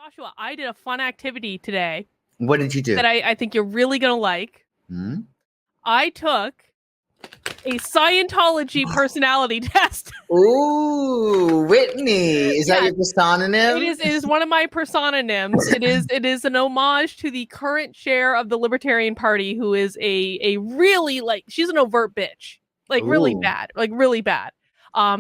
Joshua, I did a fun activity today What did you do? that I think you're really going to like. Hmm? I took a Scientology personality test. Ooh, Whitney. Is that your persona? It is one of my persononyms. It is an homage to the current chair of the Libertarian Party, who is a really, like, she's an overt bitch. Like, really Ooh. bad. Like, really bad.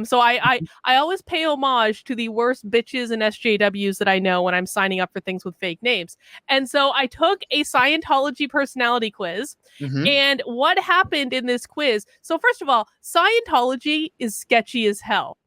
So I always pay homage to the worst bitches and SJWs that I know when I'm signing up for things with fake names. And so I took a Scientology personality quiz. Mhm. And what happened in this quiz? So first of all, Scientology is sketchy as hell,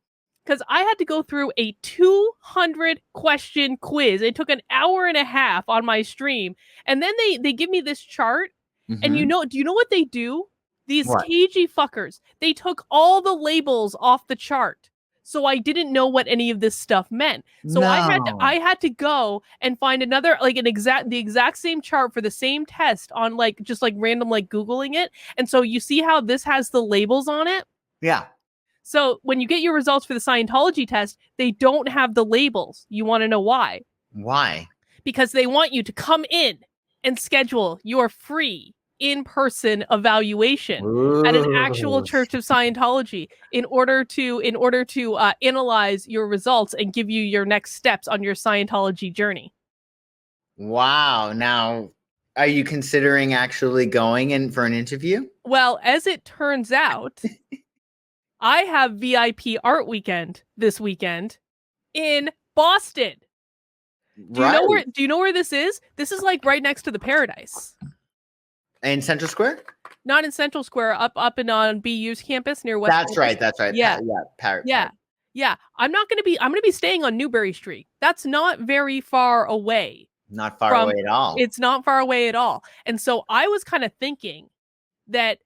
because I had to go through a 200 question quiz. It took an hour and a half on my stream. And then they give me this chart. And Mhm. do you know what they do? These What? cagey fuckers, they took all the labels off the chart. So I didn't know what any of this stuff meant. So No. I had to go and find another, like, the exact same chart for the same test on, like, just like random, like, Googling it. And so you see how this has the labels on it? Yeah. So when you get your results for the Scientology test, they don't have the labels. You want to know why? Why? Because they want you to come in and schedule your free in-person evaluation at an actual Ooh. Church of Scientology in order to analyze your results and give you your next steps on your Scientology journey. Wow. Now, are you considering actually going in for an interview? Well, as it turns out, I have VIP art weekend this weekend in Boston. Do you know where this is? This is like right next to the Paradise. In Central Square? Not in Central Square, up and on BU's campus near West. That's right. That's right. Yeah. Yeah. Yeah. I'm going to be staying on Newbury Street. That's not very far away. Not far away at all. It's not far away at all. And so I was kind of thinking that,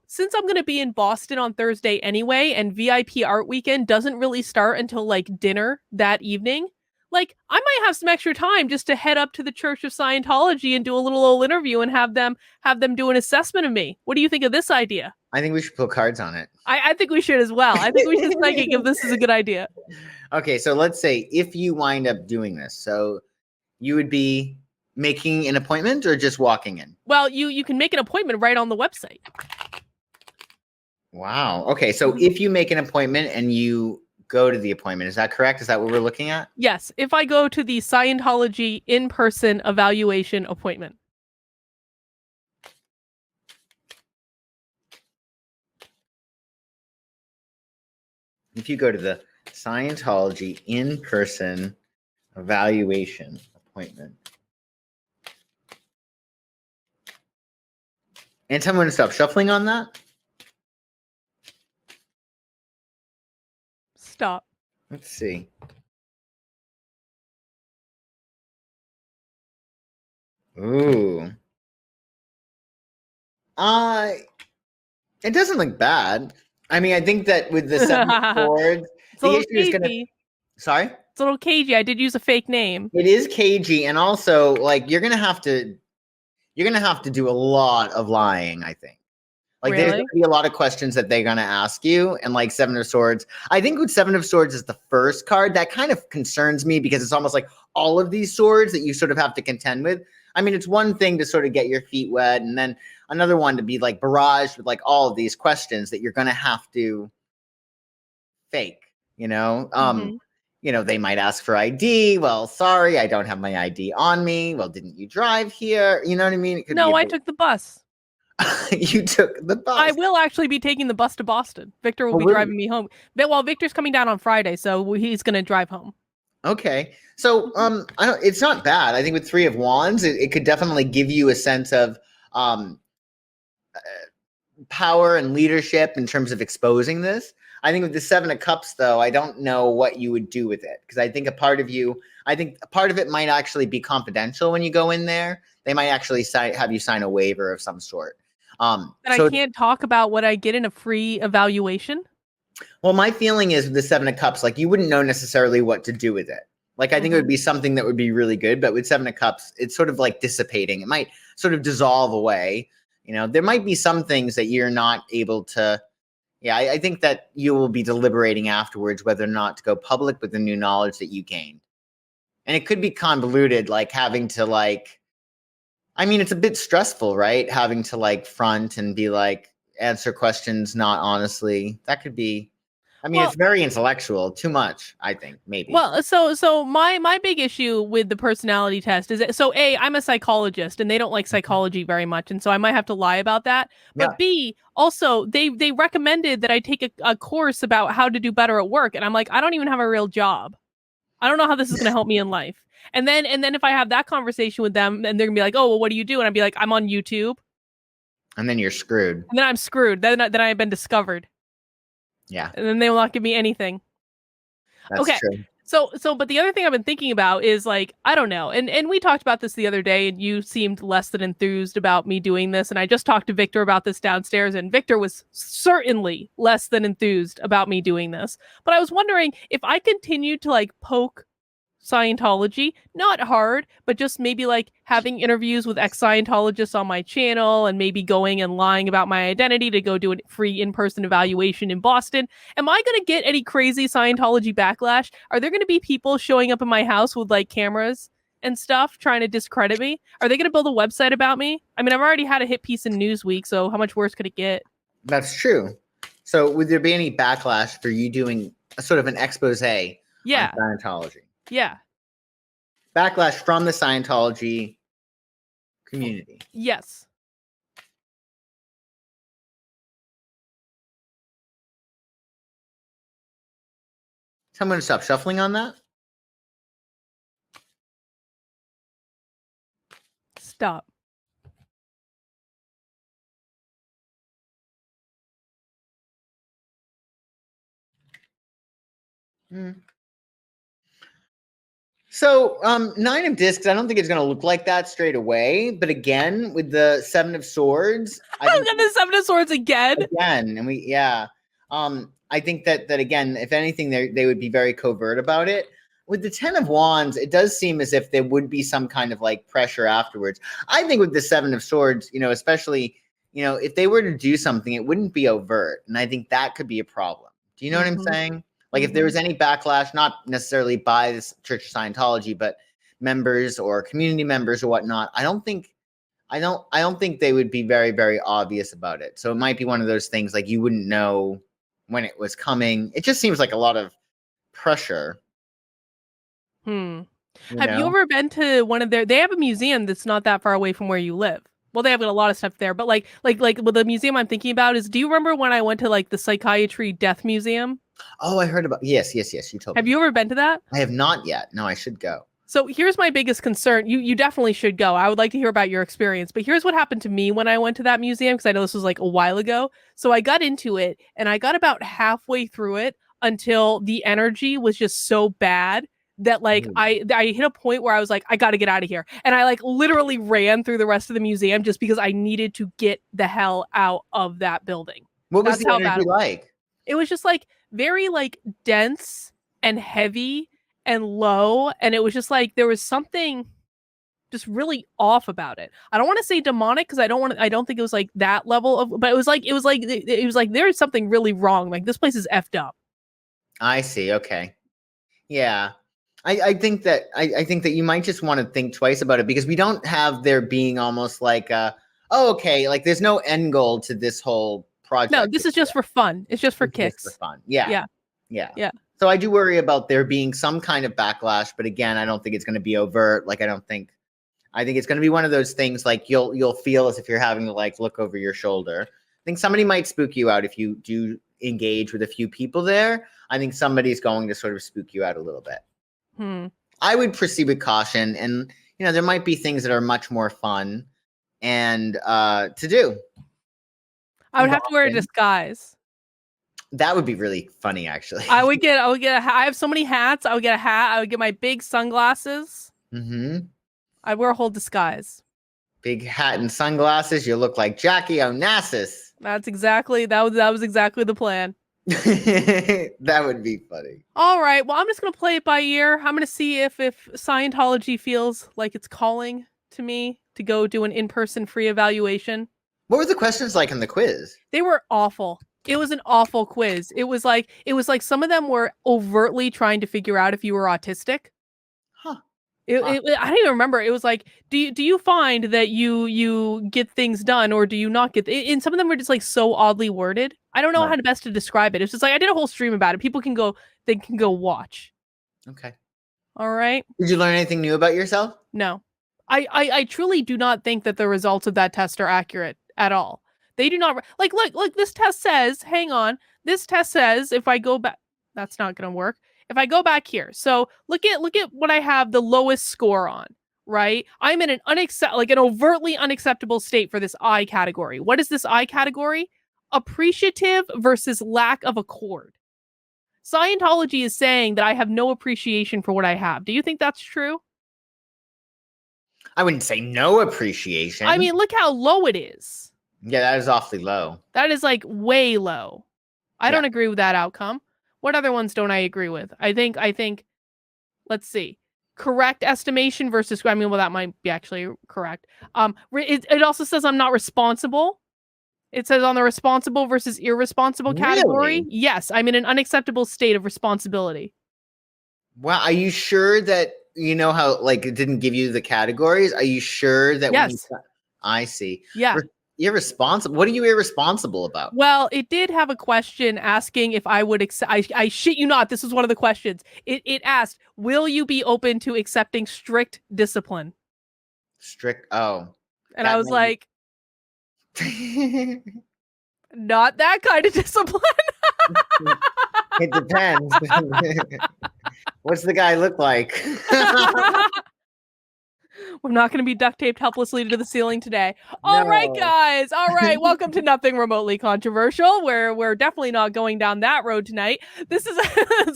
since I'm going to be in Boston on Thursday anyway, and VIP art weekend doesn't really start until like dinner that evening, like, I might have some extra time just to head up to the Church of Scientology and do a little old interview and have them do an assessment of me. What do you think of this idea? I think we should put cards on it. I think we should as well. I think we should psychic if this is a good idea. Okay, so let's say if you wind up doing this, so you would be making an appointment or just walking in? Well, you can make an appointment right on the website. Wow. Okay, so if you make an appointment and you go to the appointment, is that correct? Is that what we're looking at? Yes, if I go to the Scientology in-person evaluation appointment. If you go to the Scientology in-person evaluation appointment. And tell me when to stop shuffling on that. Stop. Let's see. Ooh. It doesn't look bad. I mean, I think that with the 7 swords, the issue is going to... Sorry? It's a little cagey. I did use a fake name. It is cagey, and also, like, you're gonna have to do a lot of lying, I think. Like, Really? there's gonna be a lot of questions that they're gonna ask you, and like 7 of Swords. I think with 7 of Swords is the first card that kind of concerns me because it's almost like all of these swords that you sort of have to contend with. I mean, it's one thing to sort of get your feet wet, and then another one to be like barraged with like all of these questions that you're gonna have to fake, they might ask for ID. Well, sorry, I don't have my ID on me. Well, didn't you drive here? You know what I mean? No, I took the bus. You took the bus. I will actually be taking the bus to Boston. Victor will be driving me home. Well, Victor's coming down on Friday, so he's going to drive home. Okay. So, it's not bad. I think with 3 of Wands, it could definitely give you a sense of power and leadership in terms of exposing this. I think with the 7 of Cups, though, I don't know what you would do with it, because I think a part of it might actually be confidential when you go in there. They might actually have you sign a waiver of some sort. And I can't talk about what I get in a free evaluation? Well, my feeling is with the 7 of Cups, like, you wouldn't know necessarily what to do with it. Like, I think it would be something that would be really good, but with 7 of Cups, it's sort of like dissipating. It might sort of dissolve away. There might be some things that you're not able to... Yeah, I think that you will be deliberating afterwards whether or not to go public with the new knowledge that you gained. And it could be convoluted, like having to like, I mean, it's a bit stressful, right? Having to like front and be like, answer questions not honestly. That could be, I mean, Well, it's very intellectual, too much, I think, maybe. well, so my big issue with the personality test is that, so A, I'm a psychologist and they don't like psychology very much, and so I might have to lie about that. Yeah. But B, also they recommended that I take a course about how to do better at work, and I'm like, I don't even have a real job. I don't know how this is going to help me in life. And then if I have that conversation with them, and they're gonna be like, oh, well, what do you do? And I'd be like, I'm on YouTube. And then you're screwed. And then I'm screwed. Then I've been discovered. Yeah, And then they will not give me anything. that's Okay. true. But the other thing I've been thinking about is like, I don't know. And we talked about this the other day, and you seemed less than enthused about me doing this. And I just talked to Victor about this downstairs, and Victor was certainly less than enthused about me doing this. But I was wondering if I continued to like poke Scientology, not hard, but just maybe like having interviews with ex-Scientologists on my channel, and maybe going and lying about my identity to go do a free in-person evaluation in Boston. Am I going to get any crazy Scientology backlash? Are there going to be people showing up in my house with like cameras and stuff trying to discredit me? Are they going to build a website about me? I mean, I've already had a hit piece in Newsweek, so how much worse could it get? That's true. So would there be any backlash for you doing a sort of an expose on Yeah. Scientology? Yeah. Backlash from the Scientology community. Yes. I'm going to stop shuffling on that. Stop. So, nine of discs, I don't think it's going to look like that straight away. But again, with the seven of swords, I think And the Seven of Swords again. and yeah. I think that again, if anything, they would be very covert about it. With the 10 of wands, it does seem as if there would be some kind of like pressure afterwards. I think with the 7 of swords, especially, if they were to do something, it wouldn't be overt. And I think that could be a problem. Do you know what I'm saying? Like if there was any backlash, not necessarily by the Church of Scientology, but members or community members or whatnot, I don't think they would be very, very obvious about it. So it might be one of those things like you wouldn't know when it was coming. It just seems like a lot of pressure. Have you ever been to one of they have a museum that's not that far away from where you live? Well, they have a lot of stuff there, but like the museum I'm thinking about is, do you remember when I went to like the Psychiatry Death Museum? Oh, I heard about, yes. You told me. Have you ever been to that? I have not yet. No, I should go. So here's my biggest concern. You definitely should go. I would like to hear about your experience. But here's what happened to me when I went to that museum, because I know this was like a while ago. So I got into it, and I got about halfway through it until the energy was just so bad that like I hit a point where I was like, I got to get out of here. And I like literally ran through the rest of the museum just because I needed to get the hell out of that building. What was the energy like? It was just like very like dense and heavy and low, and it was just like there was something just really off about it. I don't want to say demonic because I don't think it was like that level of, but it was like there's something really wrong. Like this place is effed up. I see. Okay. Yeah. I think that you might just want to think twice about it, because we don't have there being almost like okay, like there's no end goal to this whole project. No, this is just for fun. It's just for kicks. Just for fun. Yeah. Yeah. So I do worry about there being some kind of backlash, but again, I don't think it's going to be overt. Like I think it's going to be one of those things like you'll feel as if you're having to like look over your shoulder. I think somebody might spook you out if you do engage with a few people there. I think somebody's going to sort of spook you out a little bit. I would proceed with caution, and there might be things that are much more fun and to do. I would have to wear a disguise. That would be really funny, actually. I would get a hat. I have so many hats. I would get a hat. I would get my big sunglasses. I'd wear a whole disguise. Big hat and sunglasses. You look like Jackie Onassis. That was exactly the plan. That would be funny. All right. Well, I'm just going to play it by ear. I'm going to see if Scientology feels like it's calling to me to go do an in-person free evaluation. What were the questions like in the quiz? They were awful. It was an awful quiz. It was like some of them were overtly trying to figure out if you were autistic. I don't even remember. It was like, do you find that you get things done, or do you not get? And some of them were just like so oddly worded. I don't know Right. how to best to describe it. It's just like I did a whole stream about it. People can go, they can go watch. Okay. All right. Did you learn anything new about yourself? No, I truly do not think that the results of that test are accurate at all. They do not like look. This test says, hang on. This test says if I go back, that's not going to work. If I go back here, so look at what I have the lowest score on. Right, I'm in an an overtly unacceptable state for this I category. What is this I category? Appreciative versus lack of accord. Scientology is saying that I have no appreciation for what I have. Do you think that's true? I wouldn't say no appreciation. I mean, look how low it is. Yeah, that is awfully low. That is like way low. I don't agree with that outcome. What other ones don't I agree with? I think let's see. Correct estimation versus, I mean, well, that might be actually correct. It also says I'm not responsible. It says on the responsible versus irresponsible category. Really? Yes, I'm in an unacceptable state of responsibility. Well, are you sure that you know how like it didn't give you the categories? Are you sure that Yes. I see. Yeah. Irresponsible. What are you irresponsible about? Well, it did have a question asking if I would accept. I shit you not. This was one of the questions. It asked, "Will you be open to accepting strict discipline?" Strict. Oh. And I was like, not that kind of discipline. It depends. What's the guy look like? We're not going to be duct taped helplessly to the ceiling today. All right, guys. All right. Welcome to Nothing Remotely Controversial, where we're definitely not going down that road tonight. This is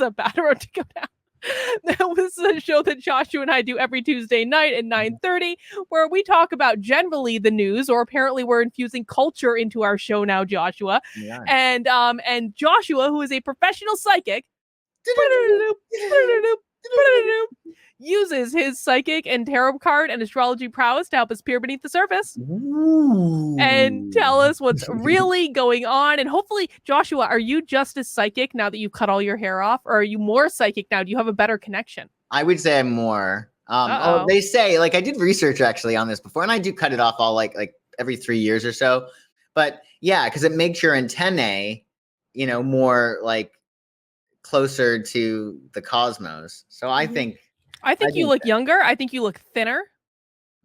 a bad road to go down. This is a show that Joshua and I do every Tuesday night at 9:30, where we talk about generally the news, or apparently we're infusing culture into our show now, Joshua. Yeah. And Joshua, who is a professional psychic, uses his psychic and tarot card and astrology prowess to help us peer beneath the surface. Ooh. And tell us what's really going on. And hopefully, Joshua, are you just as psychic now that you've cut all your hair off, or are you more psychic now? Do you have a better connection? I would say I'm more. They say, like, I did research actually on this before, and I do cut it off all like every 3 years or so. But yeah, because it makes your antennae, more like closer to the cosmos. So I think you look younger. I think you look thinner.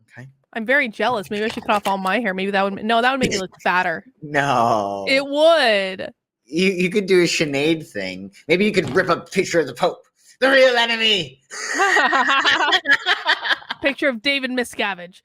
Okay. I'm very jealous. Maybe I should cut off all my hair. Maybe that would make me look fatter. No. It would. You could do a Sinead thing. Maybe you could rip a picture of the Pope. The real enemy. Picture of David Miscavige.